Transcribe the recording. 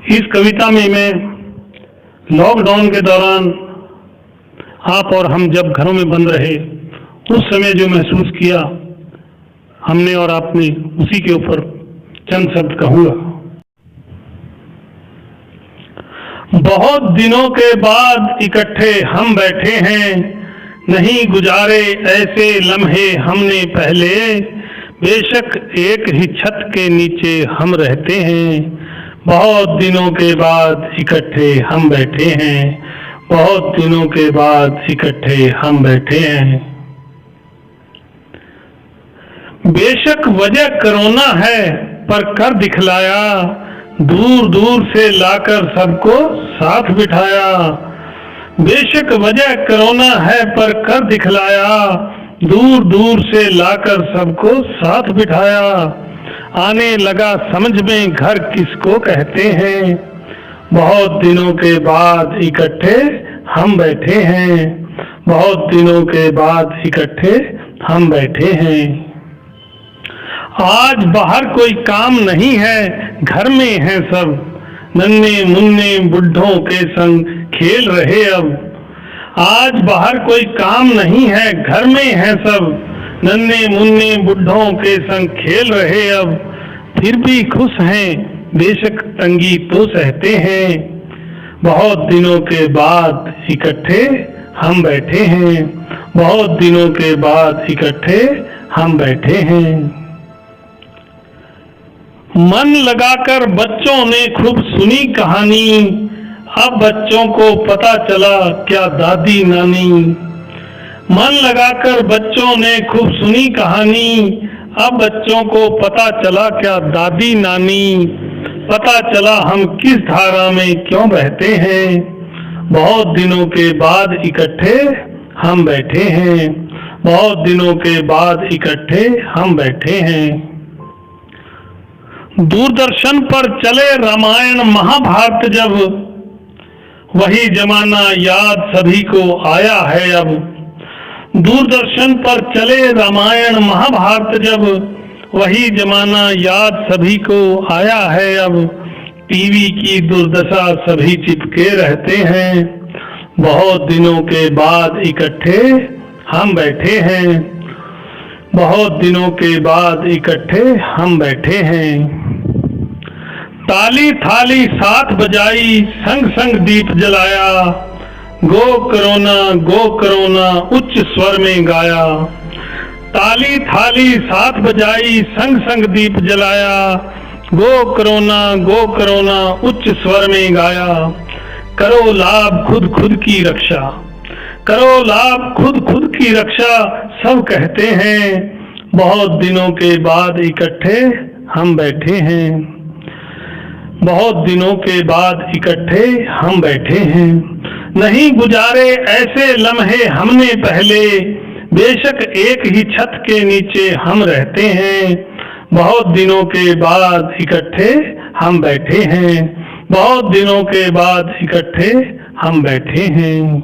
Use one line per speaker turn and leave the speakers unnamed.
इस कविता में मैं लॉकडाउन के दौरान आप और हम जब घरों में बंद रहे उस समय जो महसूस किया हमने और आपने, उसी के ऊपर चंद शब्द कहूंगा। बहुत दिनों के बाद इकट्ठे हम बैठे हैं, नहीं गुजारे ऐसे लम्हे हमने पहले, बेशक एक ही छत के नीचे हम रहते हैं। बहुत दिनों के बाद इकट्ठे हम बैठे हैं, बहुत दिनों के बाद इकट्ठे हम बैठे हैं। बेशक वजह कोरोना है पर कर दिखलाया, दूर दूर से लाकर सबको साथ बिठाया। बेशक वजह कोरोना है पर कर दिखलाया, दूर दूर से लाकर सबको साथ बिठाया। आने लगा समझ में घर किसको कहते हैं, बहुत दिनों के बाद इकट्ठे हम बैठे हैं, बहुत दिनों के बाद इकट्ठे हम बैठे हैं। आज बाहर कोई काम नहीं है, घर में हैं सब, नन्हे मुन्ने बुढ़ों के संग खेल रहे अब। आज बाहर कोई काम नहीं है, घर में हैं सब, नन्हे मुन्ने बुढ़ों के संग खेल रहे अब। फिर भी खुश हैं, बेशक तंगी तो सहते हैं, बहुत दिनों के बाद इकट्ठे हम बैठे हैं, बहुत दिनों के बाद इकट्ठे हम बैठे हैं। मन लगाकर बच्चों ने खूब सुनी कहानी, अब बच्चों को पता चला क्या दादी नानी। मन लगाकर बच्चों ने खूब सुनी कहानी, अब बच्चों को पता चला क्या दादी नानी। पता चला हम किस धारा में क्यों बहते हैं, बहुत दिनों के बाद इकट्ठे हम बैठे हैं, बहुत दिनों के बाद इकट्ठे हम बैठे हैं। दूरदर्शन पर चले रामायण महाभारत जब, वही जमाना याद सभी को आया है अब। दूरदर्शन पर चले रामायण महाभारत जब, वही जमाना याद सभी को आया है अब। टीवी की दुर्दशा सभी चिपके रहते हैं, बहुत दिनों के बाद इकट्ठे हम बैठे हैं, बहुत दिनों के बाद इकट्ठे हम बैठे हैं। ताली थाली साथ बजाई, संग संग दीप जलाया, गो करोना उच्च स्वर में गाया। ताली थाली साथ बजाई, संग संग दीप जलाया, गो करोना उच्च स्वर में गाया। करो लाभ खुद खुद की रक्षा, करो लाभ खुद खुद की रक्षा, सब कहते हैं, बहुत दिनों के बाद इकट्ठे हम बैठे हैं, बहुत दिनों के बाद इकट्ठे हम बैठे हैं। नहीं गुजारे ऐसे लम्हे हमने पहले, बेशक एक ही छत के नीचे हम रहते हैं, बहुत दिनों के बाद इकट्ठे हम बैठे हैं, बहुत दिनों के बाद इकट्ठे हम बैठे हैं।